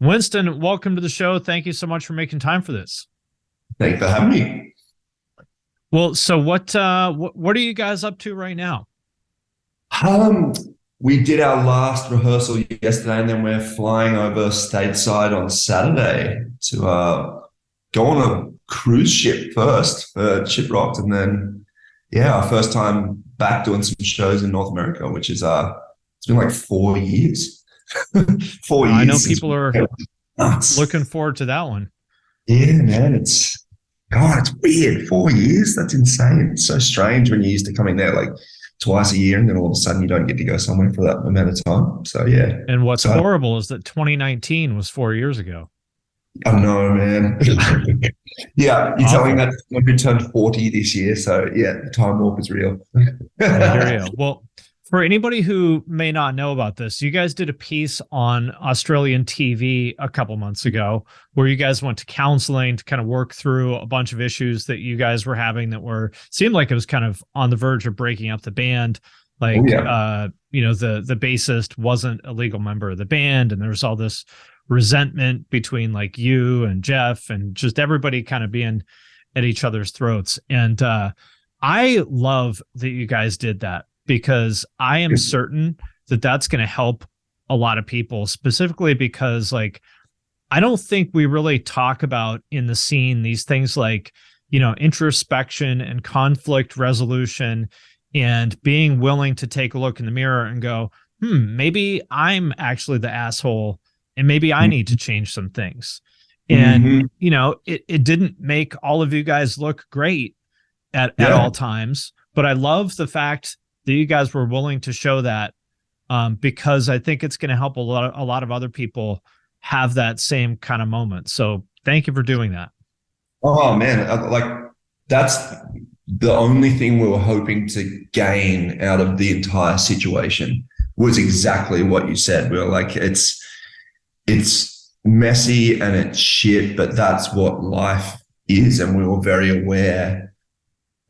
Winston, welcome to the show. Thank you so much for making time for this. Thanks for having me. Well, so what are you guys up to right now? Um, we did our last rehearsal yesterday, and then we're flying over stateside on Saturday to go on a cruise ship first for Shipwrecked, and then our first time back doing some shows in North America, which is it's been like 4 years. 4 years. I know people are nuts. looking forward to that one. Yeah, man, it's weird. 4 years, that's insane. It's so strange when you're used to coming there like twice a year, and then all of a sudden you don't get to go somewhere for that amount of time. So yeah. And what's horrible is that 2019 was 4 years ago. I know, man. Yeah, you're telling that when we turned 40 this year. So yeah, the time warp is real. I hear you. Well, for anybody who may not know about this, you guys did a piece on Australian TV a couple months ago where you guys went to counseling to kind of work through a bunch of issues that you guys were having that seemed like it was kind of on the verge of breaking up the band. Like, the bassist wasn't a legal member of the band, and there was all this resentment between like you and Jeff and just everybody kind of being at each other's throats. And I love that you guys did that, because I am certain that that's going to help a lot of people, specifically because like, I don't think we really talk about in the scene these things like, introspection and conflict resolution and being willing to take a look in the mirror and go, maybe I'm actually the asshole and maybe I need to change some things. And, it didn't make all of you guys look great at all times, but I love the fact that you guys were willing to show that, because I think it's going to help a lot of other people have that same kind of moment. So thank you for doing that. Oh man, that's the only thing we were hoping to gain out of the entire situation was exactly what you said. We were like, it's messy and it's shit, but that's what life is. And we were very aware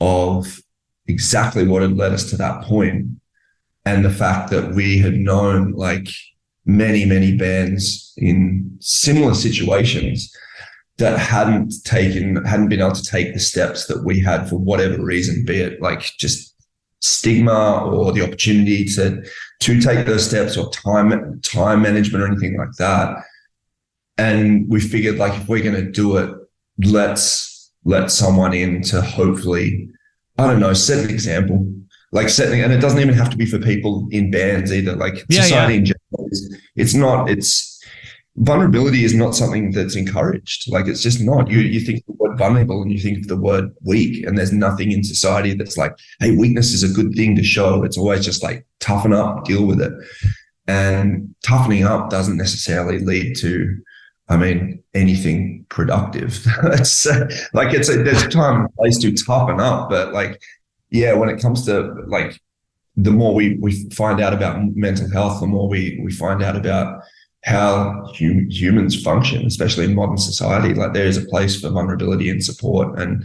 of exactly what had led us to that point, and the fact that we had known like many bands in similar situations that hadn't been able to take the steps that we had for whatever reason, be it like just stigma or the opportunity to take those steps, or time management or anything like that. And we figured, like, if we're going to do it, let's let someone in to hopefully, I don't know, set an example, and it doesn't even have to be for people in bands either. Like society in general, vulnerability is not something that's encouraged. Like, it's just not. You think the word vulnerable and you think of the word weak, and there's nothing in society that's like, hey, weakness is a good thing to show. It's always just like, toughen up, deal with it. And toughening up doesn't necessarily lead to, anything productive. There's a time and place to toughen up, but when it comes to like, the more we find out about mental health, the more we find out about how humans function, especially in modern society. Like, there is a place for vulnerability and support, and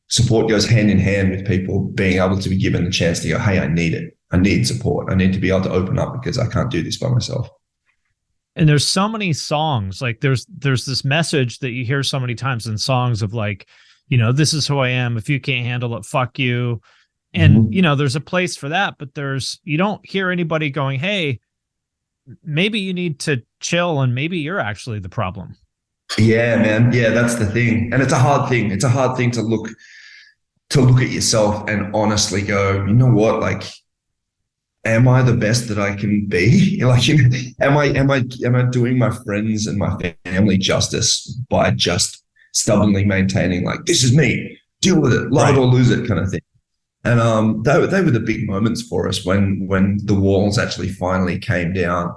support goes hand in hand with people being able to be given the chance to go, hey, I need it. I need support. I need to be able to open up because I can't do this by myself. And there's so many songs, like there's this message that you hear so many times in songs of like, this is who I am. If you can't handle it, fuck you. And, there's a place for that, but you don't hear anybody going, hey, maybe you need to chill and maybe you're actually the problem. Yeah, man. Yeah, that's the thing. And it's a hard thing. It's a hard thing to look at yourself and honestly go, you know what? Like, am I the best that I can be? Like, am I doing my friends and my family justice by just stubbornly maintaining like, this is me, deal with it, love it or lose it kind of thing. And they were the big moments for us when the walls actually finally came down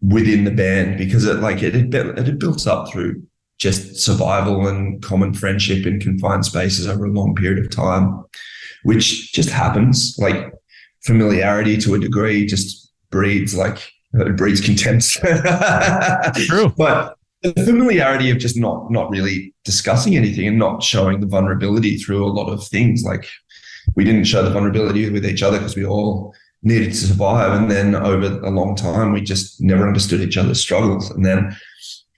within the band, because it had built up through just survival and common friendship in confined spaces over a long period of time, which just happens. Like, familiarity to a degree just breeds contempt. True. But the familiarity of just not really discussing anything and not showing the vulnerability through a lot of things. Like, we didn't show the vulnerability with each other because we all needed to survive. And then over a long time, we just never understood each other's struggles. And then,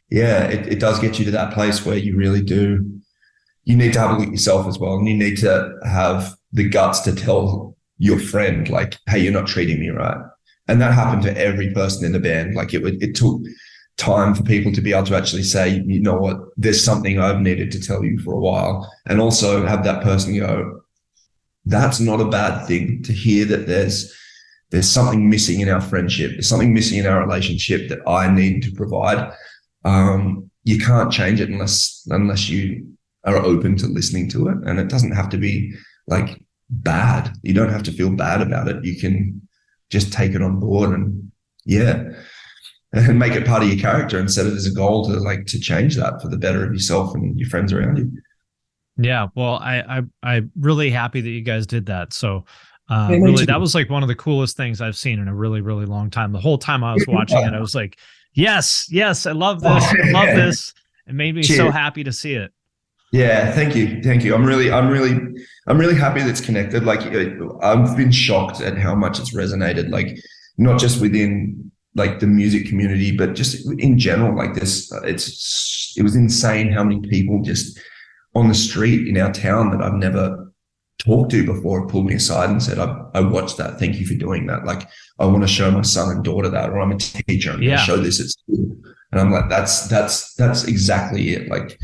yeah, it does get you to that place where you really do. You need to have a look at yourself as well. And you need to have the guts to tell your friend, like, hey, you're not treating me right. And that happened to every person in the band. Like it took time for people to be able to actually say, you know what, there's something I've needed to tell you for a while. And also have that person go, that's not a bad thing to hear, that there's something missing in our friendship. There's something missing in our relationship that I need to provide. You can't change it unless you are open to listening to it. And it doesn't have to be like bad. You don't have to feel bad about it. You can just take it on board and make it part of your character and set it as a goal to change that for the better of yourself and your friends around you. Yeah. Well, I'm really happy that you guys did that. So really, that was like one of the coolest things I've seen in a really, really long time. The whole time I was watching it, I was like, yes, I love this. I love this. It made me so happy to see it. Yeah, thank you. I'm really happy that it's connected. Like, I've been shocked at how much it's resonated. Like, not just within like the music community, but just in general. Like this, it was insane how many people just on the street in our town that I've never talked to before pulled me aside and said, I watched that. Thank you for doing that. Like, I want to show my son and daughter that, or I'm a teacher. I'm going to show this at school. And I'm like, that's exactly it. Like,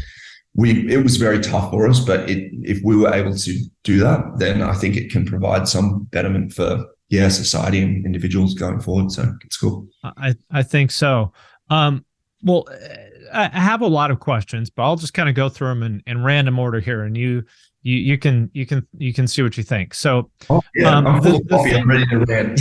it was very tough for us, but if we were able to do that, then I think it can provide some betterment for society and individuals going forward. So it's cool. I think so. Well, I have a lot of questions, but I'll just kind of go through them in random order here, and you can see what you think. So I'm full of coffee. I'm ready to rant.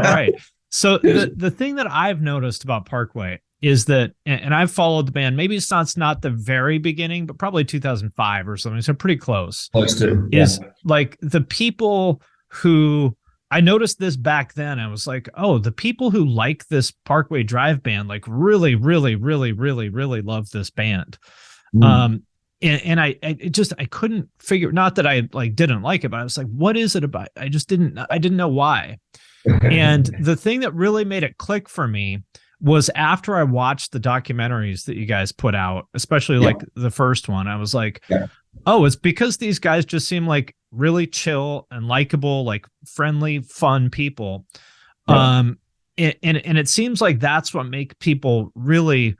All right. So the thing that I've noticed about Parkway is that, and I've followed the band, maybe it's not the very beginning, but probably 2005 or something. So pretty close. Close to. Is like the people who, I noticed this back then. I was like, oh, the people who like this Parkway Drive band, like really, really, really, really, really love this band. And I couldn't figure, not that I like didn't like it, but I was like, what is it about? I didn't know why. And the thing that really made it click for me was after I watched the documentaries that you guys put out, especially like the first one. I was like, oh, it's because these guys just seem like really chill and likable, like friendly, fun people. And it seems like that's what make people really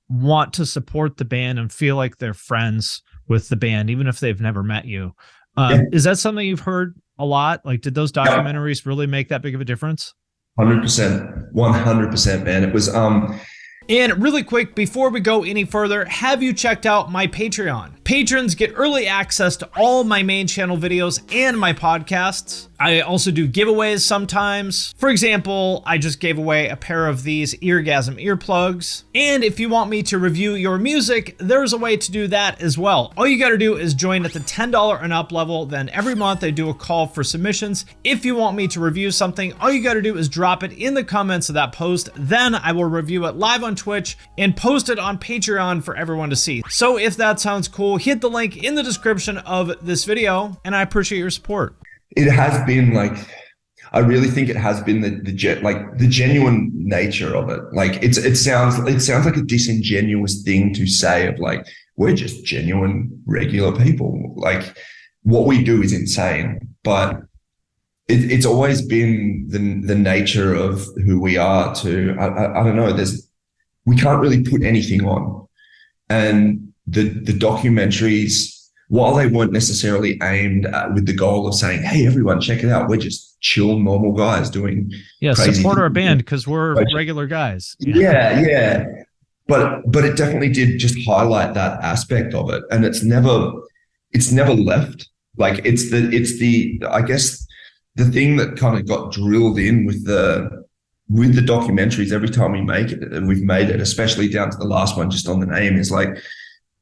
want to support the band and feel like they're friends with the band, even if they've never met you. Is that something you've heard a lot? Like, did those documentaries really make that big of a difference? 100%, man. It was, And really quick, before we go any further, have you checked out my Patreon? Patrons get early access to all my main channel videos and my podcasts. I also do giveaways sometimes. For example, I just gave away a pair of these Eargasm earplugs. And if you want me to review your music, there's a way to do that as well. All you gotta do is join at the $10 and up level. Then every month I do a call for submissions. If you want me to review something, all you gotta do is drop it in the comments of that post. Then I will review it live on Twitch and post it on Patreon for everyone to see. So if that sounds cool, hit the link in the description of this video, and I appreciate your support. It has been like, I really think it has been the genuine nature of it. Like it sounds like a disingenuous thing to say of like, we're just genuine, regular people. Like what we do is insane, but it's always been the nature of who we are to, I don't know, we can't really put anything on. And the documentaries, while they weren't necessarily aimed at with the goal of saying, hey, everyone, check it out, we're just chill, normal guys doing crazy support our band because we're regular guys. Yeah. But it definitely did just highlight that aspect of it. And it's never left. Like it's the I guess the thing that kind of got drilled in with the documentaries every time we make it, and we've made it, especially down to the last one, just on the name, is like,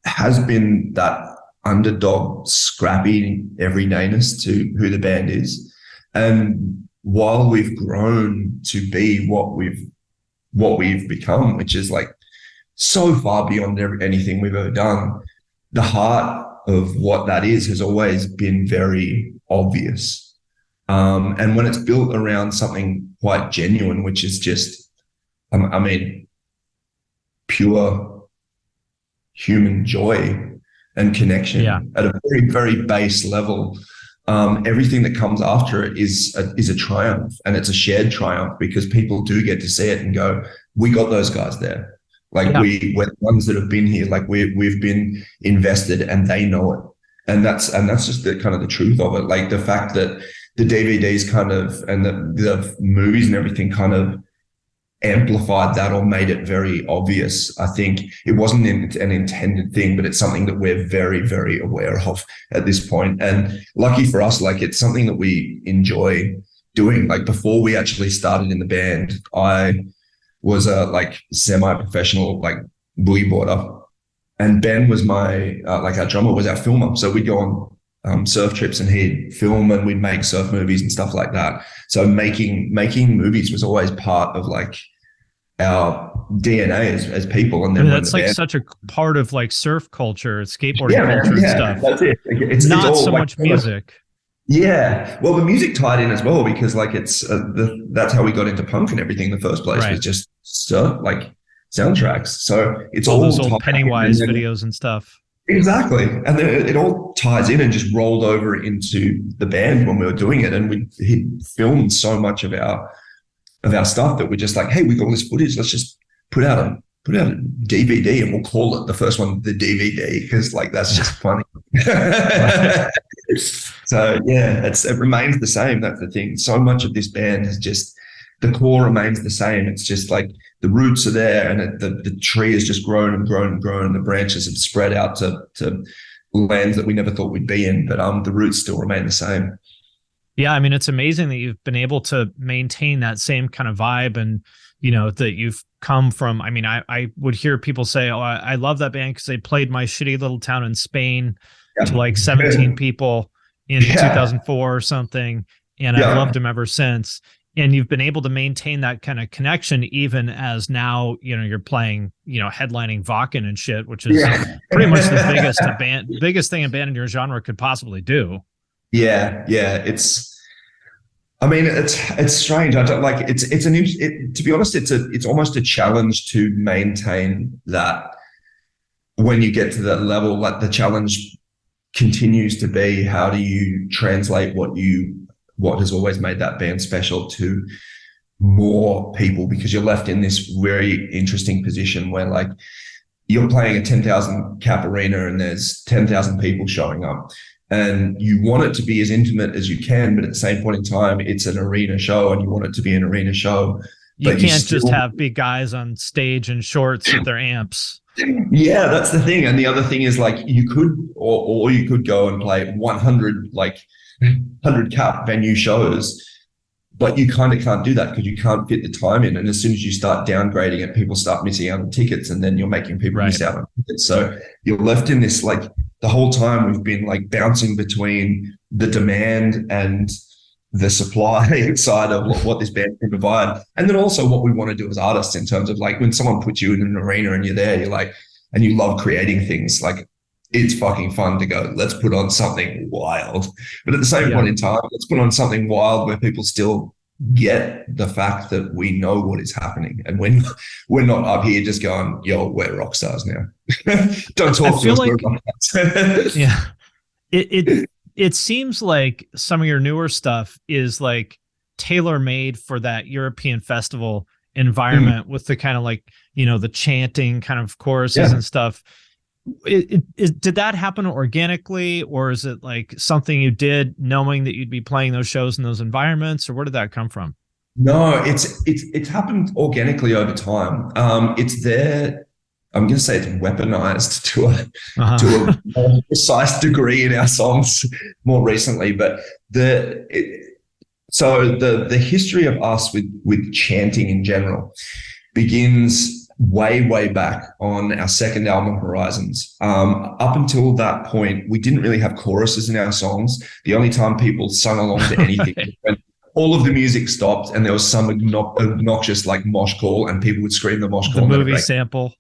has been that underdog, scrappy everydayness to who the band is. And while we've grown to be what we've become, which is like so far beyond anything we've ever done, the heart of what that is has always been very obvious. And when it's built around something quite genuine, which is just, I mean, pure human joy and connection at a very, very base level, everything that comes after it is a triumph, and it's a shared triumph because people do get to see it and go, we got those guys there. Like we're the ones that have been here. Like we've been invested, and they know it. And that's just the kind of the truth of it. Like the fact that the DVDs kind of, and the movies and everything kind of amplified that or made it very obvious. I think it wasn't an intended thing, but it's something that we're very, very aware of at this point. And lucky for us, like it's something that we enjoy doing. Like before we actually started in the band, I was a like semi-professional like boogie boarder, and Ben was my like our drummer was our filmer. So we'd go on surf trips, and he'd film, and we'd make surf movies and stuff like that. So making movies was always part of like our DNA as people. And then that's like such a part of like surf culture, skateboarding culture and stuff. That's it. It's not all, so like, much music. Yeah, well, the music tied in as well, because like that's how we got into punk and everything in the first place, was just like soundtracks. So it's all those old Pennywise videos and stuff. Exactly, and then it all ties in and just rolled over into the band when we were doing it, and he filmed so much of our stuff that we're just like, hey, we got all this footage, let's just put out a DVD, and we'll call it the first one the DVD, because like that's just funny. So yeah, it remains the same. That's the thing. So much of this band is just, the core remains the same. It's just like the roots are there, and the tree has just grown and grown and grown, and the branches have spread out to lands that we never thought we'd be in, but the roots still remain the same. Yeah, I mean, it's amazing that you've been able to maintain that same kind of vibe, and that you've come from. I mean, I would hear people say, "Oh, I love that band because they played my shitty little town in Spain to like 17 people in 2004 or something, and I've loved them ever since." And you've been able to maintain that kind of connection, even as now, you're playing, headlining Vakken and shit, which is pretty much the biggest thing a band in your genre could possibly do. Yeah. It's strange. I don't like to be honest, it's almost a challenge to maintain that when you get to that level. Like the challenge continues to be, how do you translate what has always made that band special to more people? Because you're left in this very interesting position where like you're playing a 10,000 cap arena and there's 10,000 people showing up, and you want it to be as intimate as you can, but at the same point in time, it's an arena show, and you want it to be an arena show. You can't just have big guys on stage in shorts with their amps. Yeah, that's the thing. And the other thing is like you could, or you could go and play 100 cap venue shows, but you kind of can't do that because you can't fit the time in. And as soon as you start downgrading it, people start missing out on tickets, and then you're making people miss out on tickets. So you're left in this, like the whole time we've been like bouncing between the demand and the supply side of what this band can provide. And then also what we want to do as artists, in terms of like when someone puts you in an arena and you're there, you're like, and you love creating things, like it's fucking fun to go, let's put on something wild. But at the same point in time, let's put on something wild where people still get the fact that we know what is happening. And when we're not up here just going, yo, we're rock stars now. Don't talk to us. Like, yeah. It seems like some of your newer stuff is like tailor-made for that European festival environment with the kind of like, the chanting kind of choruses and stuff. Did that happen organically, or is it like something you did knowing that you'd be playing those shows in those environments, or where did that come from? No, it's happened organically over time. It's there. I'm going to say it's weaponized to a more precise degree in our songs more recently, but the history of us with chanting in general begins way back on our second album, Horizons. Up until that point, we didn't really have choruses in our songs. The only time people sung along to anything was when all of the music stopped and there was some obnoxious like mosh call, and people would scream the mosh call. The movie sample.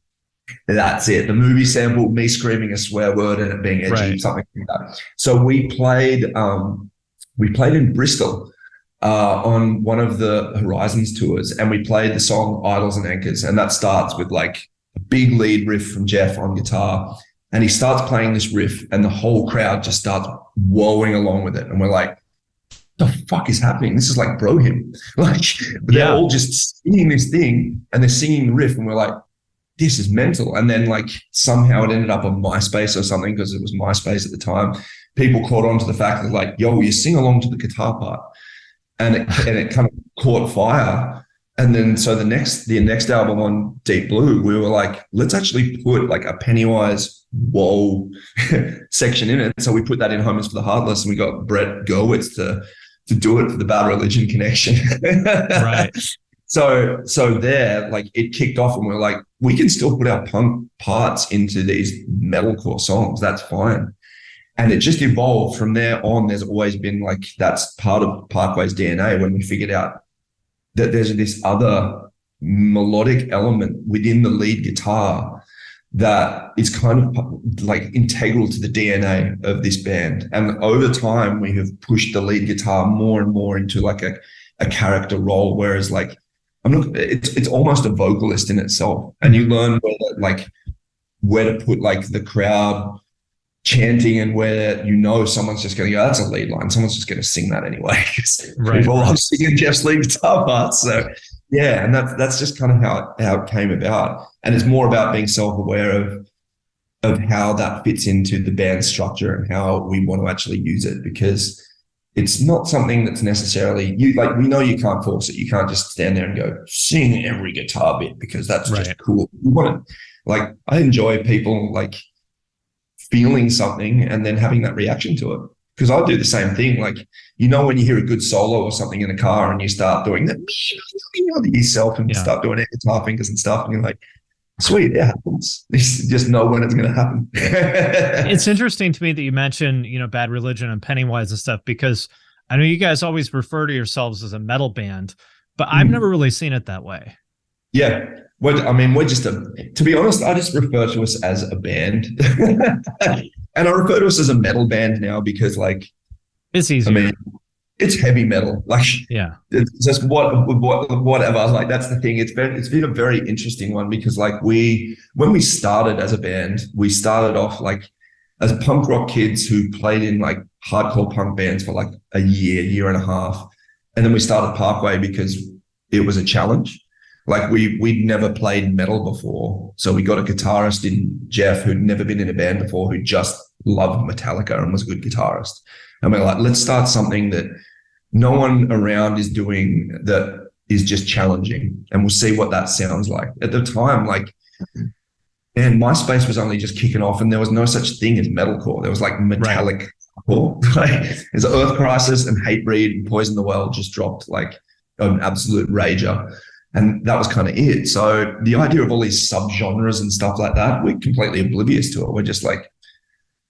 That's it. The movie sample, me screaming a swear word and it being edgy, something like that. So we played in Bristol on one of the Horizons tours, and we played the song Idols and Anchors, and that starts with like a big lead riff from Jeff on guitar, and he starts playing this riff and the whole crowd just starts wallowing along with it, and we're like, the fuck is happening? This is like bro hymn. Like they're all just singing this thing and they're singing the riff, and we're like, this is mental. And then like somehow it ended up on MySpace or something, because it was MySpace at the time. People caught on to the fact that like, yo, you sing along to the guitar part. And it kind of caught fire. And then so the next album on Deep Blue, we were like, let's actually put like a Pennywise whoa section in it. So we put that in Homers for the Heartless, and we got Brett Gurwitz to do it for the Bad Religion connection. Right. So there, like it kicked off, and we're like, we can still put our punk parts into these metalcore songs. That's fine. And it just evolved from there on. There's always been like, that's part of Parkway's DNA, when we figured out that there's this other melodic element within the lead guitar that is kind of like integral to the DNA of this band. And over time, we have pushed the lead guitar more and more into like a character role, whereas like, it's almost a vocalist in itself. And you learn where to put like the crowd chanting, and where someone's just going to go, that's a lead line, someone's just going to sing that anyway. People love singing Jeff's lead guitar parts. So yeah, and that's just kind of how it came about. And it's more about being self-aware of how that fits into the band structure and how we want to actually use it, because it's not something that's necessarily we know you can't force it. You can't just stand there and go sing every guitar bit, because that's just cool. You want to, like, I enjoy people like feeling something and then having that reaction to it, because I do the same thing. Like, when you hear a good solo or something in a car and you start doing that yourself and start doing air guitar fingers and stuff, and you're like, sweet, it happens. Just know when it's going to happen. It's interesting to me that you mentioned, Bad Religion and Pennywise and stuff, because I know you guys always refer to yourselves as a metal band, but I've never really seen it that way. Yeah. We're just to be honest, I just refer to us as a band. And I refer to us as a metal band now, because like, it's easier. It's heavy metal. Like, it's just whatever. Like, that's the thing. It's been a very interesting one, because like when we started as a band, we started off like as punk rock kids who played in like hardcore punk bands for like a year and a half. And then we started Parkway because it was a challenge. Like we'd never played metal before. So we got a guitarist in Jeff who'd never been in a band before, who just loved Metallica and was a good guitarist. And we're like, let's start something that no one around is doing, that is just challenging, and we'll see what that sounds like. At the time, like, and MySpace was only just kicking off, and there was no such thing as metalcore. There was like metallic core. Like, there's Earth Crisis and Hatebreed and Poison the Well just dropped like an absolute rager. And that was kind of it. So the idea of all these subgenres and stuff like that, we're completely oblivious to it. We're just like,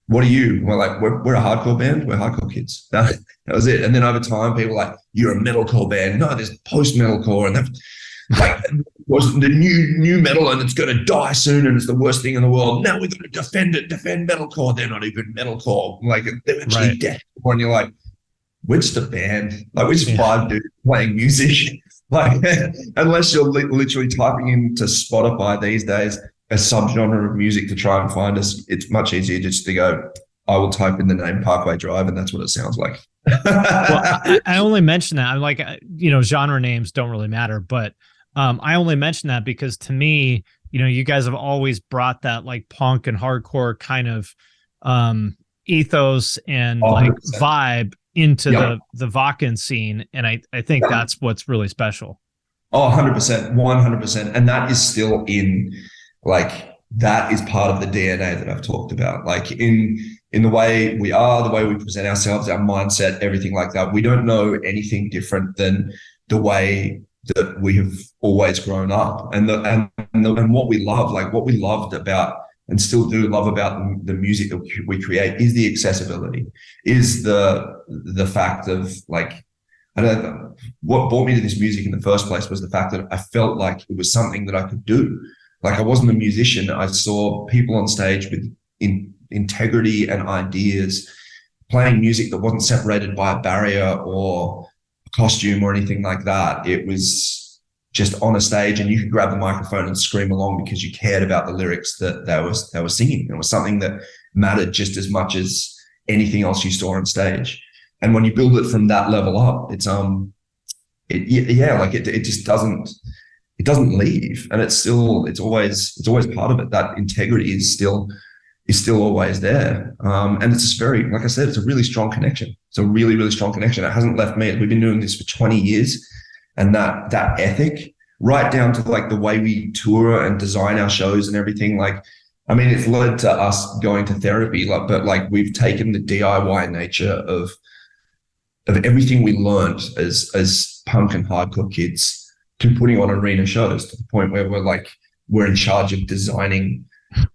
what are you? We're like, we're a hardcore band. We're hardcore kids. That was it. And then over time, people are like, you're a metalcore band. No, there's post-metalcore. And that's like, was the new metal, and it's going to die soon, and it's the worst thing in the world. Now we're going to defend metalcore. They're not even metalcore. Like, they're actually deathcore. And you're like, we're just a band. Like, we're just 5 dudes playing music. Like, unless you're literally typing into Spotify these days a subgenre of music to try and find us, it's much easier just to go, I will type in the name Parkway Drive, and that's what it sounds like. Well, I only mention that. I'm like, genre names don't really matter, but I only mention that because to me, you guys have always brought that like punk and hardcore kind of ethos and 100%. Like vibe into the Vakken scene. And I think that's what's really special. Oh, 100%, 100%. And that is still in, like, that is part of the DNA that I've talked about. Like in the way we are, the way we present ourselves, our mindset, everything like that. We don't know anything different than the way that we have always grown up, and what we love, like what we loved about and still do love about the music that we create, is the accessibility, is the fact of like, I don't know, what brought me to this music in the first place was the fact that I felt like it was something that I could do. Like, I wasn't a musician. I saw people on stage with integrity and ideas, playing music that wasn't separated by a barrier or costume or anything like that. It was just on a stage, and you could grab the microphone and scream along because you cared about the lyrics that they were singing. It was something that mattered just as much as anything else you saw on stage. And when you build it from that level up, it just doesn't leave, and it's always part of it. That integrity is still always there. And it's just very, like I said, it's a really strong connection. It's a really, really strong connection. It hasn't left me. We've been doing this for 20 years. And that ethic, right down to like the way we tour and design our shows and everything. Like, I mean, it's led to us going to therapy, but we've taken the DIY nature of everything we learned as punk and hardcore kids to putting on arena shows, to the point where we're in charge of designing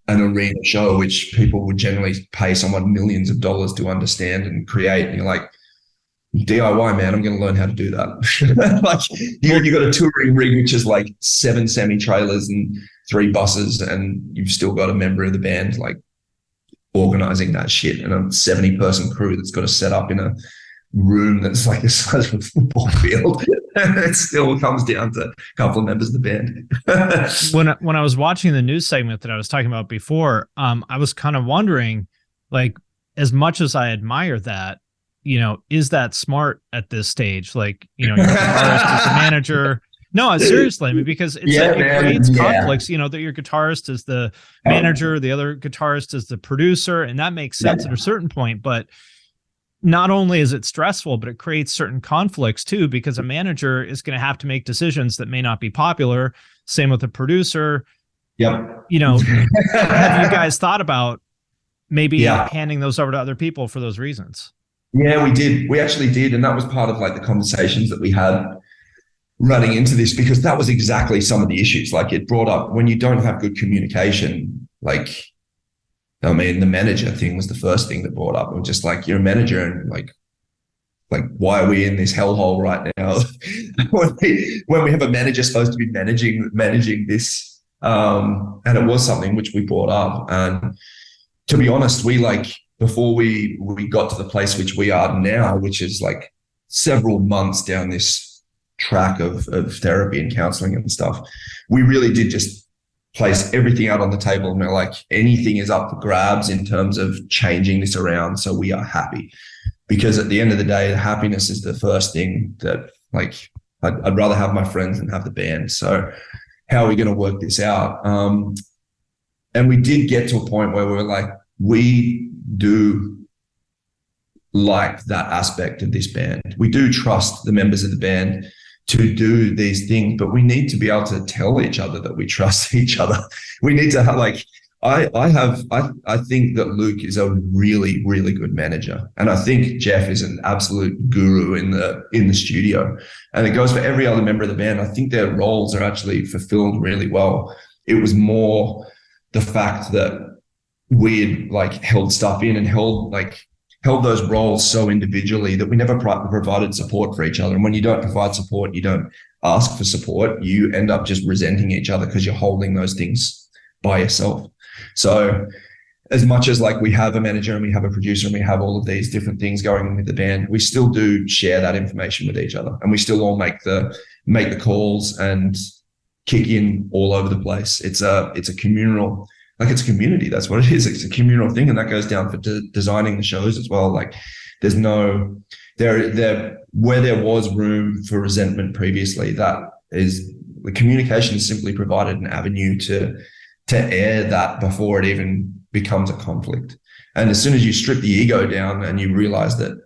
an arena show, which people would generally pay someone millions of dollars to understand and create. And you're like, DIY, man, I'm going to learn how to do that. Like, you got a touring rig, which is like 7 semi-trailers and 3 buses, and you've still got a member of the band like organizing that shit, and a 70-person crew that's got to set up in a room that's like the size of a football field. It still comes down to a couple of members of the band. When I was watching the news segment that I was talking about before, I was kind of wondering, like, as much as I admire that, is that smart at this stage? Like, your guitarist is the manager. No, seriously, I mean, because it creates conflicts, that your guitarist is the manager, the other guitarist is the producer, and that makes sense at a certain point. But not only is it stressful, but it creates certain conflicts too, because a manager is going to have to make decisions that may not be popular. Same with the producer. Yep. Have you guys thought about maybe handing those over to other people for those reasons? Yeah, we did. We actually did. And that was part of like the conversations that we had running into this, because that was exactly some of the issues. Like, it brought up, when you don't have good communication, like, I mean, the manager thing was the first thing that brought up. It was just like, you're a manager, and like why are we in this hellhole right now? when we have a manager supposed to be managing this. And it was something which we brought up. And to be honest, before we got to the place which we are now, which is like several months down this track of therapy and counseling and stuff, we really did just place everything out on the table, and we're like, anything is up for grabs in terms of changing this around so we are happy. Because at the end of the day, happiness is the first thing that, like, I'd rather have my friends than have the band. So how are we going to work this out? And we did get to a point where we were like, we do like that aspect of this band. We do trust the members of the band to do these things, but we need to be able to tell each other that we trust each other. We need to have, like, I think that Luke is a really, really good manager. And I think Jeff is an absolute guru in the studio. And it goes for every other member of the band. I think their roles are actually fulfilled really well. It was more the fact that we had held stuff in and held those roles so individually that we never provided support for each other. And when you don't provide support, you don't ask for support, you end up just resenting each other because you're holding those things by yourself. So as much as we have a manager and we have a producer and we have all of these different things going on with the band, we still do share that information with each other, and we still all make the calls and kick in all over the place. It's a communal, it's a community. That's what it is. It's a communal thing. And that goes down for designing the shows as well. There's no, where there was room for resentment previously, that is, the communication has simply provided an avenue to air that before it even becomes a conflict. And as soon as you strip the ego down and you realize that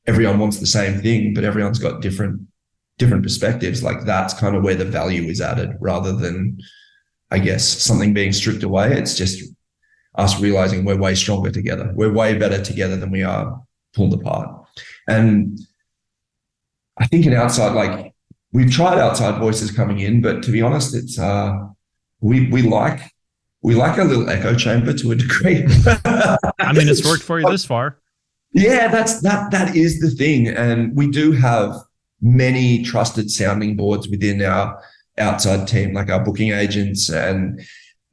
everyone wants the same thing, but everyone's got different perspectives, that's kind of where the value is added, rather than, I guess, something being stripped away. It's just us realizing we're way stronger together. We're way better together than we are pulled apart. And I think an outside, we've tried outside voices coming in, but to be honest, it's we like a little echo chamber to a degree. I mean, it's worked for you this far. Yeah, that is the thing. And we do have many trusted sounding boards within our outside team, like our booking agents and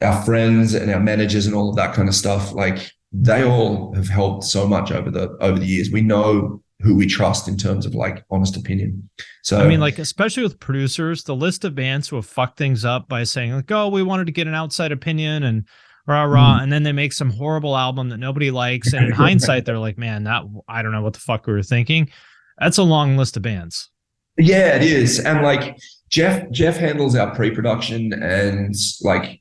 our friends and our managers and all of that kind of stuff. They all have helped so much over the years. We know who we trust in terms of like honest opinion. So I mean, like, especially with producers, the list of bands who have fucked things up by saying like, oh, we wanted to get an outside opinion and rah, and then they make some horrible album that nobody likes. And in hindsight, they're like, man, I don't know what the fuck we were thinking. That's a long list of bands. Yeah, it is. And like Jeff handles our pre-production and like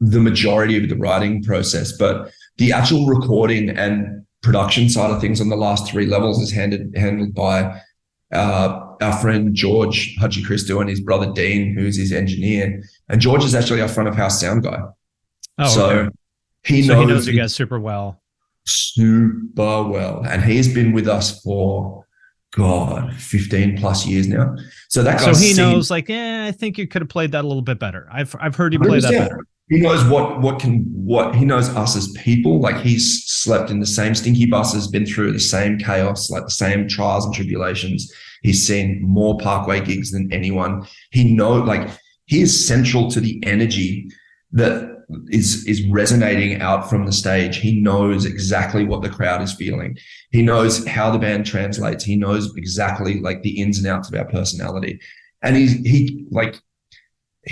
the majority of the writing process, but the actual recording and production side of things on the last 3 levels is handled by our friend George Hadjicristo and his brother Dean, who's his engineer. And George is actually our front of house sound guy. Oh, so okay. he knows you guys super well. Super well. And he's been with us for 15 plus years now. So that guy, so he knows like, I think you could have played that a little bit better. I've heard you play that better. He knows what he knows us as people. Like he's slept in the same stinky buses, been through the same chaos, like the same trials and tribulations. He's seen more Parkway gigs than anyone. He knows, like, he is central to the energy that is resonating out from the stage. He knows exactly what the crowd is feeling. He knows how the band translates. He knows exactly like the ins and outs of our personality. And he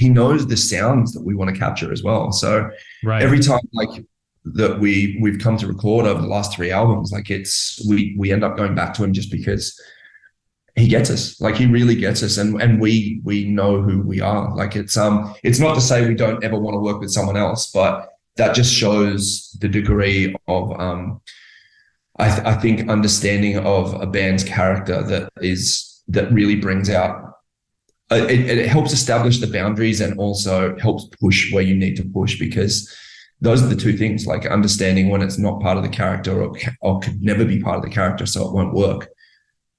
knows the sounds that we want to capture as well. So every time like that we've come to record over the last 3 albums, like we end up going back to him just because he gets us. Like he really gets us, and we know who we are. Like it's not to say we don't ever want to work with someone else, but that just shows the degree of I think understanding of a band's character that really brings out. It helps establish the boundaries and also helps push where you need to push, because those are the 2 things, like understanding when it's not part of the character or could never be part of the character, so it won't work.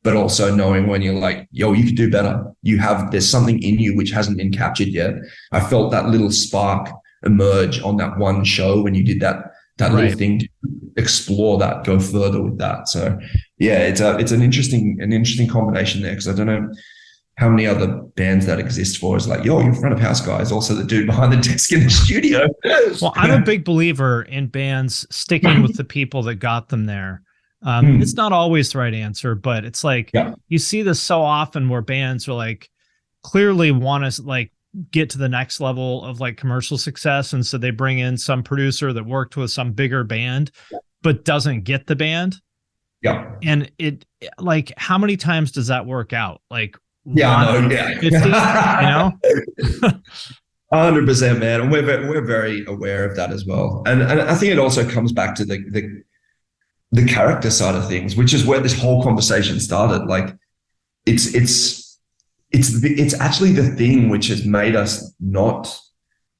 But also knowing when you're like, yo, you could do better. There's something in you which hasn't been captured yet. I felt that little spark emerge on that one show when you did that little thing to explore that, go further with that. So yeah, it's an interesting combination there, because I don't know how many other bands that exist for is like, yo, your front of house guy is also the dude behind the desk in the studio. Well, I'm a big believer in bands sticking with the people that got them there. It's not always the right answer, but it's like, you see this so often where bands are like clearly want to like get to the next level of like commercial success. And so they bring in some producer that worked with some bigger band, but doesn't get the band. Yeah. And it like, how many times does that work out? Like, 50, you know? 100%, man. And we're very aware of that as well. And I think it also comes back to the character side of things, which is where this whole conversation started. Like it's actually the thing which has made us not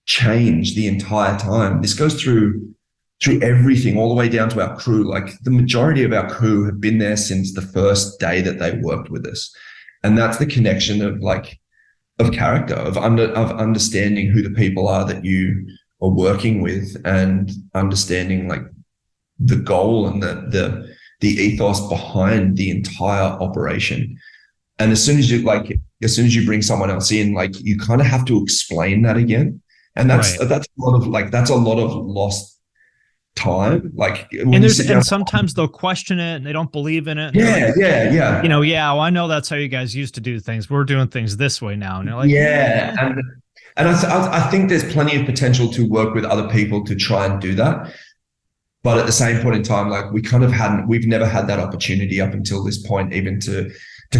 change the entire time. This goes through everything, all the way down to our crew. Like the majority of our crew have been there since the first day that they worked with us. And that's the connection of character, of understanding who the people are that you are working with, and understanding like the goal and the ethos behind the entire operation. And as soon as you bring someone else in, like you kind of have to explain that again. And that's a lot of lost time. Like, and sometimes they'll question it and they don't believe in it. Yeah. You know, well, I know that's how you guys used to do things. We're doing things this way now. And they're like, And I think there's plenty of potential to work with other people to try and do that. But at the same point in time, like we've never had that opportunity up until this point, even to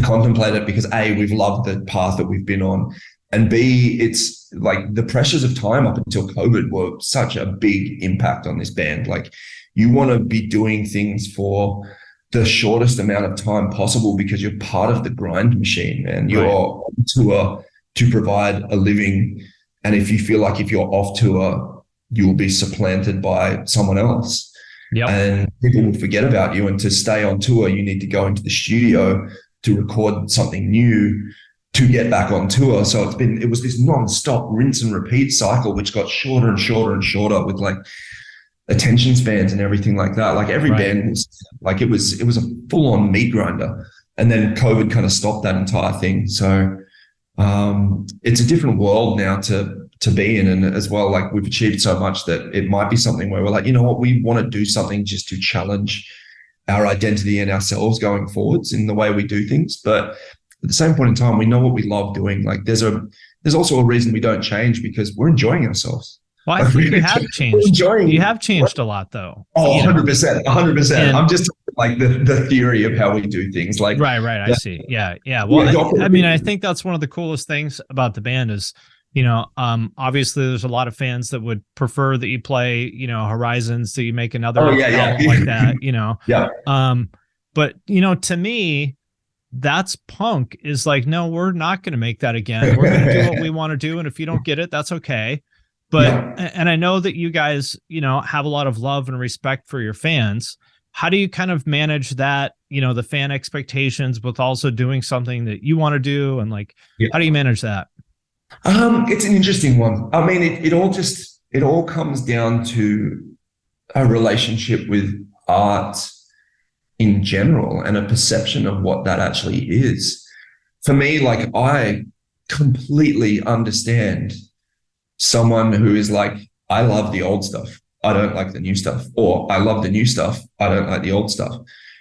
contemplate it, because A, we've loved the path that we've been on. And B, it's like the pressures of time up until COVID were such a big impact on this band. Like you want to be doing things for the shortest amount of time possible, because you're part of the grind machine, man. You're on tour to provide a living. And if you feel like if you're off tour, you will be supplanted by someone else. And people will forget about you. And to stay on tour, you need to go into the studio to record something new to get back on tour. So it was this non-stop rinse and repeat cycle, which got shorter and shorter and shorter, with like attention spans and everything like that. Like every band was like, it was a full-on meat grinder. And then COVID kind of stopped that entire thing. So it's a different world now to be in. And as well, like we've achieved so much that it might be something where we're like, you know what, we want to do something just to challenge our identity and ourselves going forwards in the way we do things. But at the same point in time, we know what we love doing. Like there's also a reason we don't change, because we're enjoying ourselves. Well, I think you have changed. You have changed a lot, though. Oh, 100%, 100%. I'm just like the theory of how we do things. Like right. I see. Yeah. Well, I mean, I think that's one of the coolest things about the band is, obviously there's a lot of fans that would prefer that you play, Horizons, that you make another album like that, Yeah. But to me, that's punk is like, no, we're not going to make that again. We're going to do what we want to do. And if you don't get it, that's okay. But, and I know that you guys, have a lot of love and respect for your fans. How do you kind of manage that, the fan expectations with also doing something that you want to do? And like, how do you manage that? It's an interesting one. I mean, it all comes down to a relationship with art in general and a perception of what that actually is. For me, like, I completely understand someone who is like, I love the old stuff, I don't like the new stuff, or I love the new stuff, I don't like the old stuff.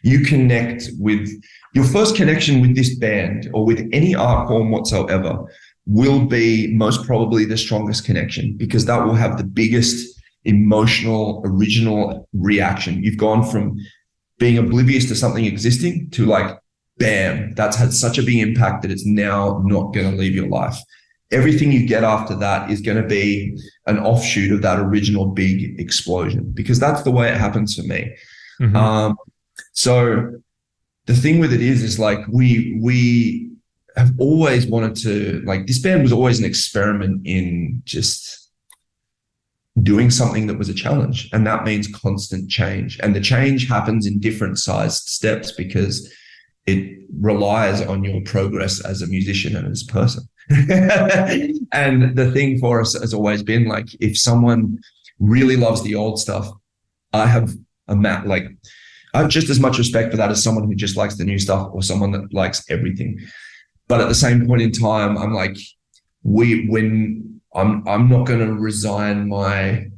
You connect with your first connection with this band or with any art form whatsoever will be most probably the strongest connection, because that will have the biggest emotional, original reaction. You've gone from being oblivious to something existing to like, bam, that's had such a big impact that it's now not going to leave your life. Everything you get after that is going to be an offshoot of that original big explosion, because that's the way it happens for me. Mm-hmm. So the thing with it is like we have always wanted to, like, this band was always an experiment in just doing something that was a challenge. And that means constant change. And the change happens in different sized steps because it relies on your progress as a musician and as a person. And the thing for us has always been like, if someone really loves the old stuff, I have I have just as much respect for that as someone who just likes the new stuff or someone that likes everything. But at the same point in time, I'm like, I'm not going to resign my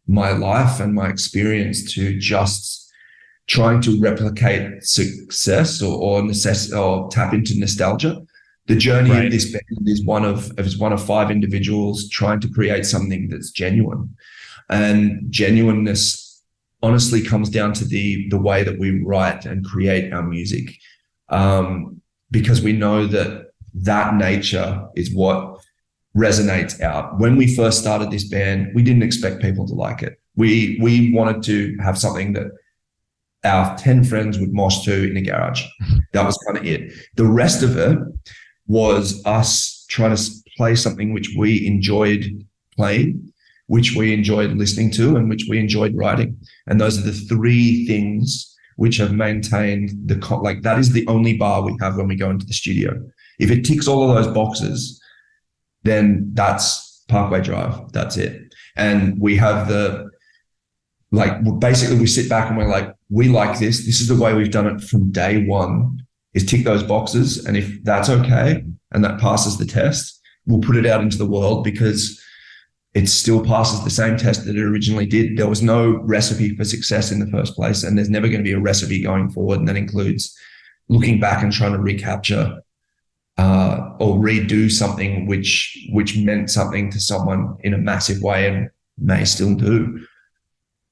life and my experience to just trying to replicate success or tap into nostalgia. The journey of this band is one of 5 individuals trying to create something that's genuine, and genuineness honestly comes down to the way that we write and create our music, because we know that nature is what resonates out. When we first started this band, we didn't expect people to like it. We wanted to have something that our 10 friends would mosh to in a garage. That was kind of it. The rest of it was us trying to play something which we enjoyed playing, which we enjoyed listening to, and which we enjoyed writing. And those are the 3 things which have maintained that is the only bar we have when we go into the studio. If it ticks all of those boxes, then that's Parkway Drive. That's it. And we have basically we sit back and we're like, we like this. This is the way we've done it from day one, is tick those boxes. And if that's okay and that passes the test, we'll put it out into the world, because it still passes the same test that it originally did. There was no recipe for success in the first place, and there's never going to be a recipe going forward. And that includes looking back and trying to recapture or redo something which meant something to someone in a massive way and may still do.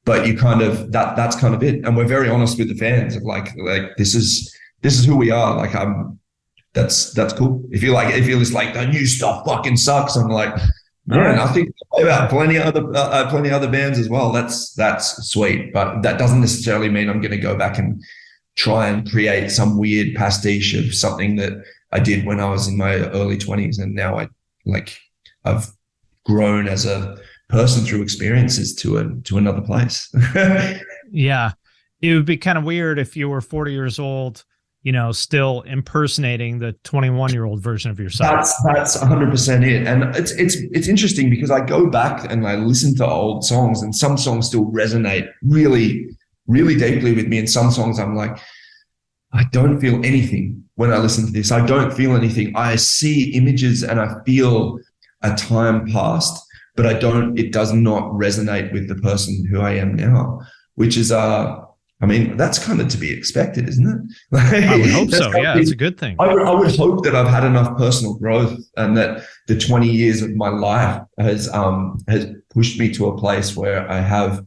But you kind of that's kind of it. And we're very honest with the fans of like this is who we are. Like that's cool. If you're just like, the new stuff fucking sucks, I'm like, man, I think about plenty of other bands as well. That's sweet, but that doesn't necessarily mean I'm going to go back and try and create some weird pastiche of something that I did when I was in my early 20s, and now I've grown as a person through experiences to another place. Yeah, it would be kind of weird if you were 40 years old, still impersonating the 21-year-old version of yourself. That's 100% it. And it's interesting because I go back and I listen to old songs, and some songs still resonate really, really deeply with me. And some songs I'm like, I don't feel anything when I listen to this. I don't feel anything. I see images and I feel a time past, but it does not resonate with the person who I am now, which is I mean, that's kind of to be expected, isn't it? Like, I would hope so. Yeah, it's a good thing. I would hope that I've had enough personal growth and that the 20 years of my life has pushed me to a place where I have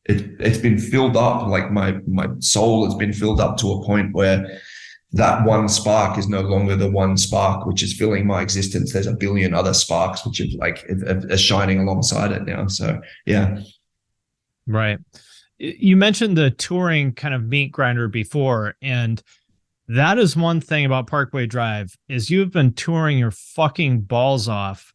it's been filled up. Like my soul has been filled up to a point where that one spark is no longer the one spark which is filling my existence. There's a billion other sparks which are shining alongside it now. So yeah. Right. You mentioned the touring kind of meat grinder before, and that is one thing about Parkway Drive is you've been touring your fucking balls off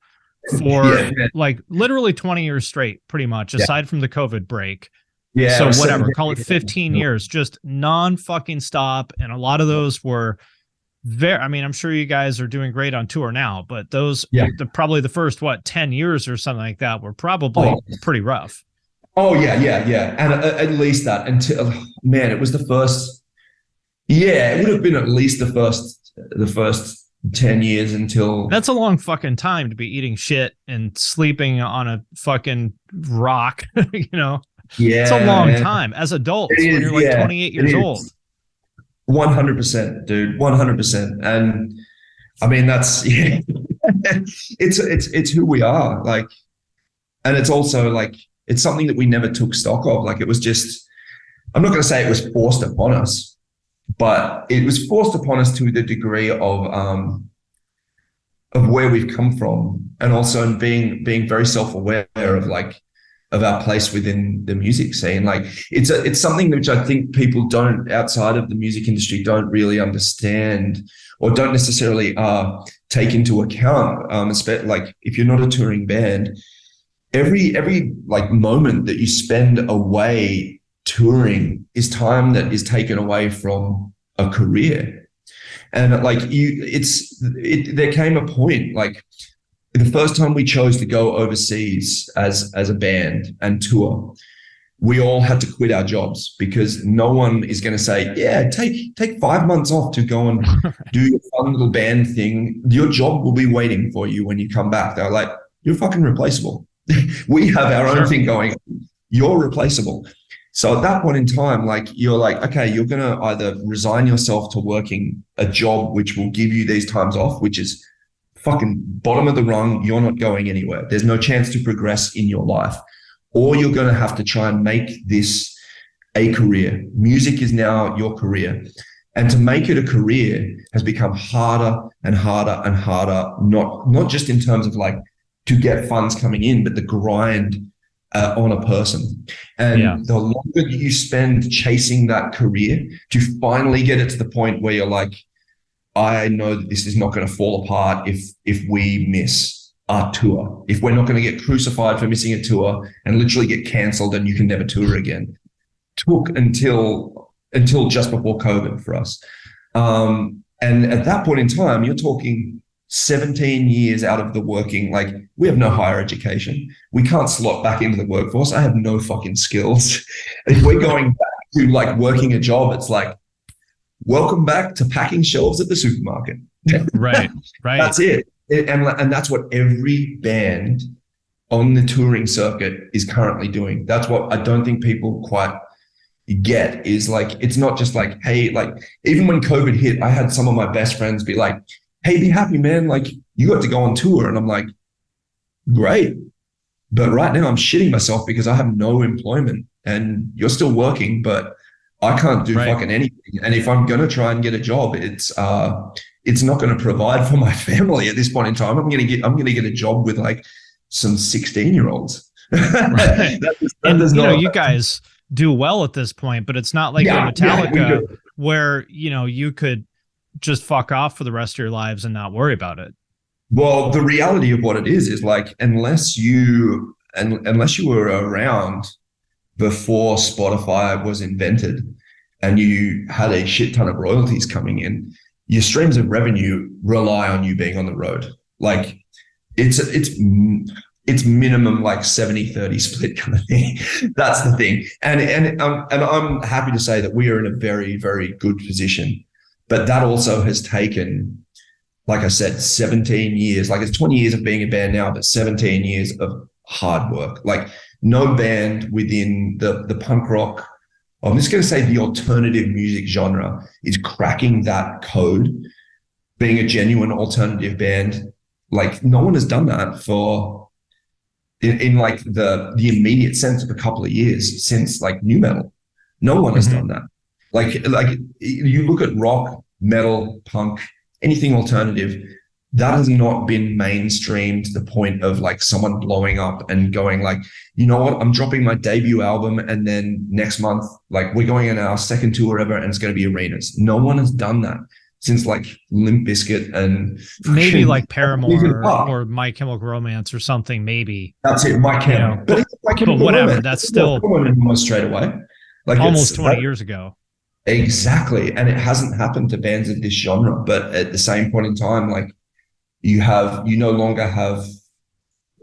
for like literally 20 years straight, pretty much, aside from the COVID break. Yeah. So whatever, call it 15 years, just non-fucking stop. And a lot of those were I mean, I'm sure you guys are doing great on tour now, but those, probably the first, 10 years or something like that were probably pretty rough. Oh yeah. And at least that until, man, it was the first, it would have been at least the first 10 years until. That's a long fucking time to be eating shit and sleeping on a fucking rock, you know? Yeah. It's a long time as adults when you're like 28 years old. 100%, dude. 100%. And I mean, that's, it's who we are. Like, and it's also like, it's something that we never took stock of. Like it was just, I'm not going to say it was forced upon us, but it was forced upon us to the degree of where we've come from, and also being very self-aware of our place within the music scene. Like it's something which I think people outside of the music industry don't really understand or don't necessarily take into account. Like if you're not a touring band, every like moment that you spend away touring is time that is taken away from a career. And like there came a point, like the first time we chose to go overseas as a band and tour, we all had to quit our jobs because no one is going to say, take 5 months off to go and do your fun little band thing. Your job will be waiting for you when you come back. They're like, you're fucking replaceable. We have our own thing going. You're replaceable. So at that point in time, like you're like, okay, you're going to either resign yourself to working a job which will give you these times off, which is fucking bottom of the rung. You're not going anywhere. There's no chance to progress in your life, or you're going to have to try and make this a career. Music is now your career. And to make it a career has become harder and harder and harder, not just in terms of like to get funds coming in, but the grind on a person. And the longer you spend chasing that career to finally get it to the point where you're like, I know that this is not going to fall apart if we miss our tour, if we're not going to get crucified for missing a tour and literally get canceled and you can never tour again. Took until just before COVID for us. And at that point in time, you're talking 17 years out of the working, like we have no higher education. We can't slot back into the workforce. I have no fucking skills. If we're going back to like working a job, it's like, welcome back to packing shelves at the supermarket. Right. That's it. And that's what every band on the touring circuit is currently doing. That's what I don't think people quite get is like, it's not just like, hey, like even when COVID hit, I had some of my best friends be like, hey, be happy, man. Like you got to go on tour. And I'm like, great. But right now I'm shitting myself because I have no employment and you're still working, but I can't do fucking anything. And if I'm going to try and get a job, it's not going to provide for my family at this point in time. I'm going to get a job with like some 16-year-olds. Right. You guys do well at this point, but it's not like Metallica where, you could just fuck off for the rest of your lives and not worry about it. Well, the reality of what it is like, unless you were around before Spotify was invented and you had a shit ton of royalties coming in, your streams of revenue rely on you being on the road. Like it's minimum like 70-30 split kind of thing. That's the thing. And I'm happy to say that we are in a very, very good position. But that also has taken, like I said, 17 years. Like it's 20 years of being a band now, but 17 years of hard work. Like no band within the punk rock I'm just going to say the alternative music genre is cracking that code, being a genuine alternative band. Like no one has done that in like the immediate sense of a couple of years since like nu metal. No one has done that. Like you look at rock, metal, punk, anything alternative, that has not been mainstream to the point of like someone blowing up and going like, you know what, I'm dropping my debut album and then next month, like we're going on our second tour ever and it's going to be arenas. No one has done that since like Limp Bizkit and maybe like Paramore or My Chemical Romance or something. Maybe that's it, My Chemical. But whatever, Romance, that's still almost straight away, like almost 20 years ago. Exactly, and it hasn't happened to bands of this genre. But at the same point in time, like you no longer have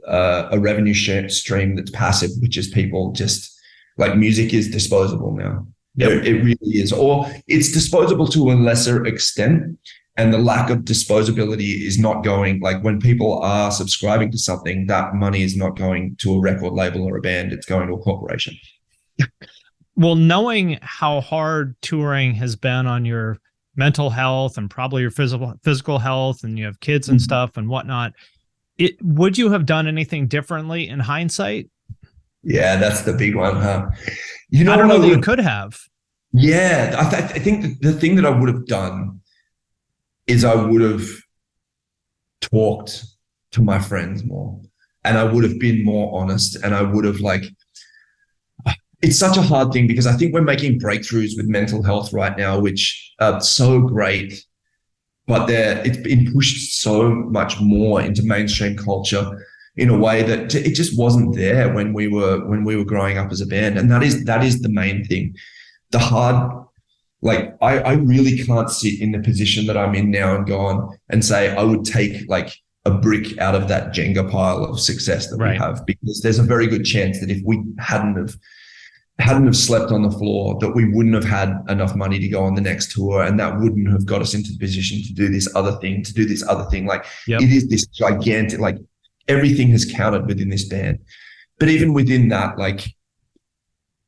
a revenue stream that's passive, which is people just like music is disposable now. Yep. It really is, or it's disposable to a lesser extent. And the lack of disposability is not going, like when people are subscribing to something, that money is not going to a record label or a band, it's going to a corporation. Well, knowing how hard touring has been on your mental health and probably your physical health, and you have kids and stuff and whatnot, would you have done anything differently in hindsight? Yeah, that's the big one, huh? I don't know that you could have. Yeah, I think the thing that I would have done is I would have talked to my friends more, and I would have been more honest, and I would have like, it's such a hard thing because I think we're making breakthroughs with mental health right now, which are so great, but it's been pushed so much more into mainstream culture in a way that it just wasn't there when we were growing up as a band. And that is the main thing. The hard, like I really can't sit in the position that I'm in now and go on and say I would take like a brick out of that Jenga pile of success that we have, because there's a very good chance that if we hadn't have slept on the floor, that we wouldn't have had enough money to go on the next tour, and that wouldn't have got us into the position to do this other thing. Like It is this gigantic, like everything has counted within this band. But even within that, like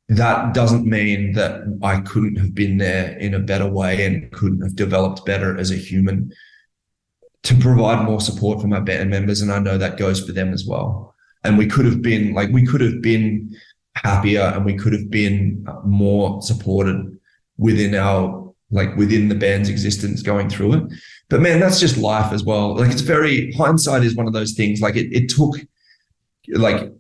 that doesn't mean that I couldn't have been there in a better way and couldn't have developed better as a human to provide more support for my band members. And I know that goes for them as well. And we could have been happier, and we could have been more supported within the band's existence going through it. But man, that's just life as well. Like it's hindsight is one of those things. Like it took like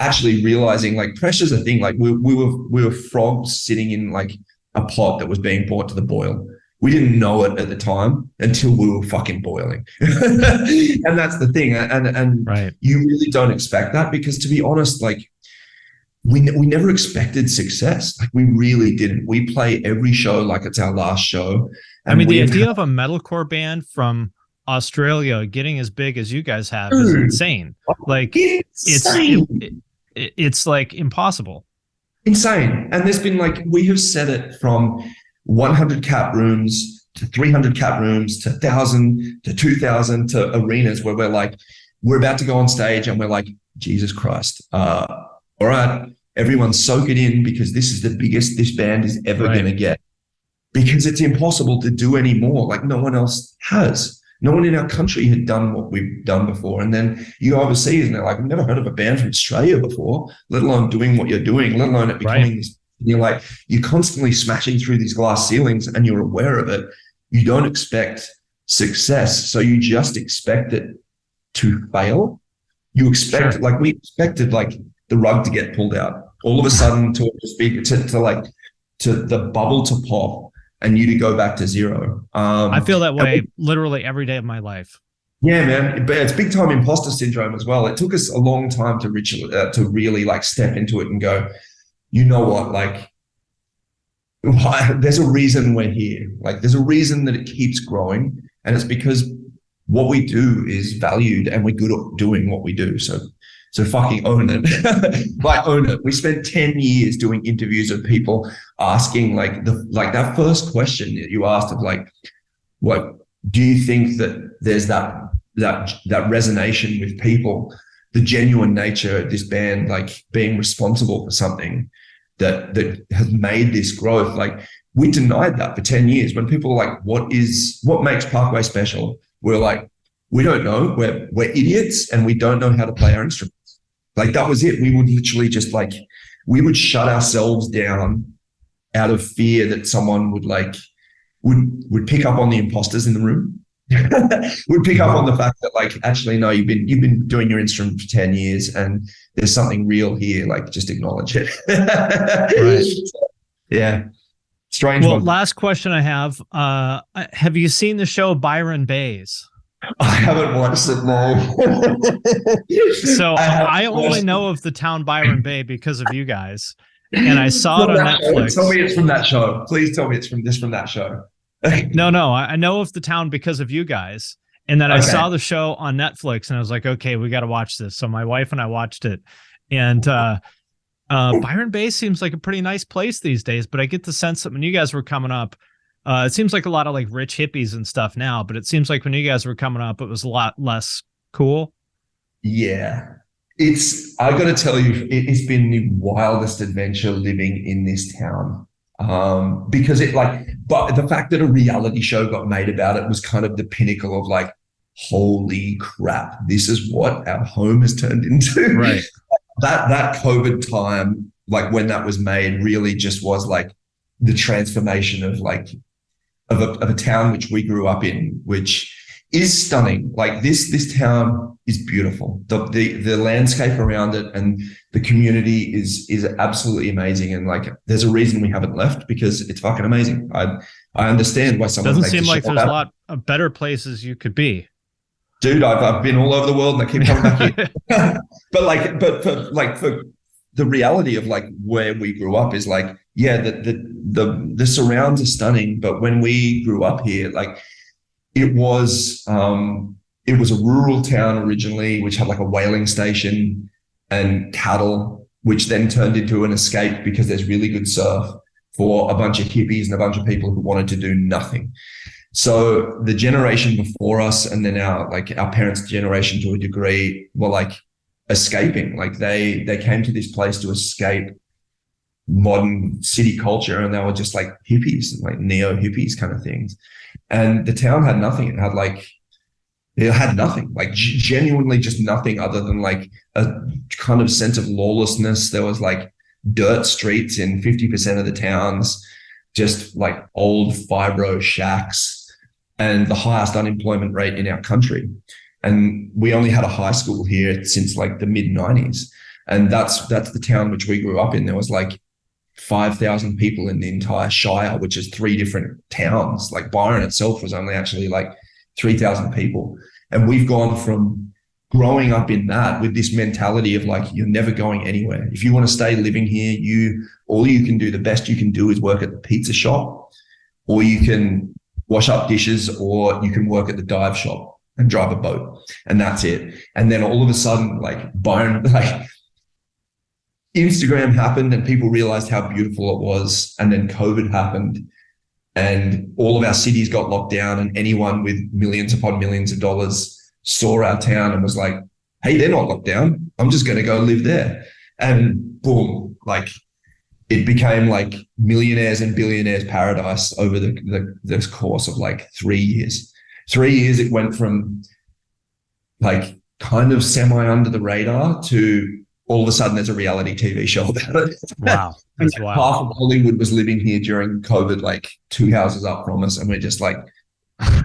actually realizing like pressure's a thing. Like we were frogs sitting in like a pot that was being brought to the boil. We didn't know it at the time until we were fucking boiling. And that's the thing. And you really don't expect that, because to be honest, like we never expected success. Like we really didn't. We play every show like it's our last show. I mean, the idea of a metalcore band from Australia getting as big as you guys have is insane. Like it's like impossible. Insane. And there's been like, we have set it from 100 cap rooms to 300 cap rooms to 1,000 to 2,000 to arenas where we're about to go on stage and we're like, Jesus Christ. All right, everyone soak it in, because this is the biggest this band is ever going to get, because it's impossible to do any more. Like no one else has. No one in our country had done what we've done before. And then you go overseas and they're like, I've never heard of a band from Australia before, let alone doing what you're doing, let alone it becoming this. You're like, you're constantly smashing through these glass ceilings and you're aware of it. You don't expect success. So you just expect it to fail. You expect, like we expected, like the rug to get pulled out. All of a sudden to the bubble to pop and you to go back to zero. I feel that way literally every day of my life. Yeah, man. But it's big time imposter syndrome as well. It took us a long time to really like step into it and go, you know what, like there's a reason we're here. Like there's a reason that it keeps growing, and it's because what we do is valued and we're good at doing what we do. So fucking own it. Like own it. We spent 10 years doing interviews of people asking like that first question that you asked of like, what do you think that there's that resonation with people, the genuine nature of this band, like being responsible for something. that has made this growth. Like, we denied that for 10 years. When people were like, what makes Parkway special? We're like, we don't know. We're idiots and we don't know how to play our instruments. Like, that was it. We would literally just like, we would shut ourselves down out of fear that someone would pick up on the imposters in the room. Would pick up on the fact that, like, actually, no, you've been doing your instrument for 10 years and there's something real here. Like, just acknowledge it. Right. Yeah. Strange one. Last question I have you seen the show Byron Bays? I haven't watched it, no. So I only know of the town Byron Bay because of you guys. And I saw it on Netflix. Tell me it's from that show. Please tell me it's from that show. No. I know of the town because of you guys. And then I saw the show on Netflix and I was like, okay, we got to watch this. So my wife and I watched it. And Byron Bay seems like a pretty nice place these days, but I get the sense that when you guys were coming up, it seems like a lot of like rich hippies and stuff now, but it seems like when you guys were coming up, it was a lot less cool. Yeah. I got to tell you, it's been the wildest adventure living in this town. Because but the fact that a reality show got made about it was kind of the pinnacle of like, holy crap, this is what our home has turned into. Right. That COVID time, like when that was made, really just was like the transformation of like, of a town which we grew up in, which is stunning. Like this town is beautiful. The landscape around it and the community is absolutely amazing. And like, there's a reason we haven't left, because it's fucking amazing. I understand why someone doesn't seem like there's a lot of better places you could be. Dude, I've been all over the world and I keep coming back here. But for the reality of like where we grew up is like, yeah, the surrounds are stunning. But when we grew up here, like it was a rural town originally, which had like a whaling station and cattle, which then turned into an escape because there's really good surf for a bunch of hippies and a bunch of people who wanted to do nothing. So the generation before us, and then our parents' generation to a degree, were like escaping. Like they came to this place to escape modern city culture, and they were just like hippies, like neo hippies kind of things. And the town had nothing. It had nothing, like genuinely just nothing other than like a kind of sense of lawlessness. There was like dirt streets in 50% of the towns, just like old fibro shacks, and the highest unemployment rate in our country. And we only had a high school here since like the mid-90s. And that's the town which we grew up in. There was like 5,000 people in the entire Shire, which is 3 different towns. Like Byron itself was only actually like 3,000 people. And we've gone from growing up in that with this mentality of like, you're never going anywhere. If you want to stay living here, all you can do, the best you can do is work at the pizza shop, or you can wash up dishes, or you can work at the dive shop and drive a boat. And that's it. And then all of a sudden, like Byron, like Instagram happened and people realized how beautiful it was. And then COVID happened and all of our cities got locked down, and anyone with millions upon millions of dollars saw our town and was like, hey, they're not locked down. I'm just going to go live there. And boom, like it became like millionaires and billionaires paradise over this course of like 3 years. 3 years, it went from like kind of semi under the radar to all of a sudden there's a reality TV show about it. Wow. That's wild. Half of Hollywood was living here during COVID, like 2 houses up from us. And we're just like,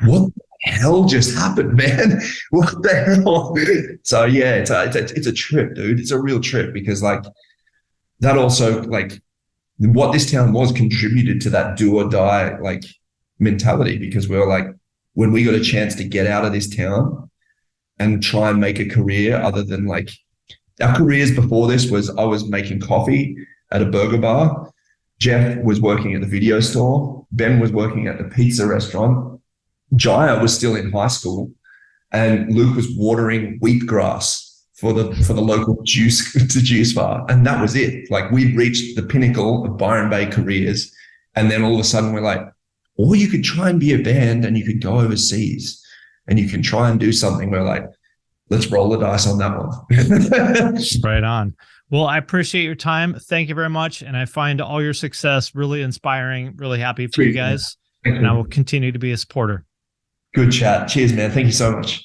what the hell just happened, man? What the hell? So yeah, it's a trip, dude. It's a real trip, because like that also, like what this town was contributed to that do or die like mentality, because we were like, when we got a chance to get out of this town and try and make a career other than like, our careers before this was I was making coffee at a burger bar. Jeff was working at the video store. Ben was working at the pizza restaurant. Jaya was still in high school, and Luke was watering wheatgrass for the local juice bar. And that was it. Like we'd reached the pinnacle of Byron Bay careers. And then all of a sudden we're like, or you could try and be a band and you could go overseas and you can try and do something where like, let's roll the dice on that one. Right on. Well, I appreciate your time. Thank you very much. And I find all your success really inspiring, really happy for you guys. And I will continue to be a supporter. Good chat. Cheers, man. Thank you so much.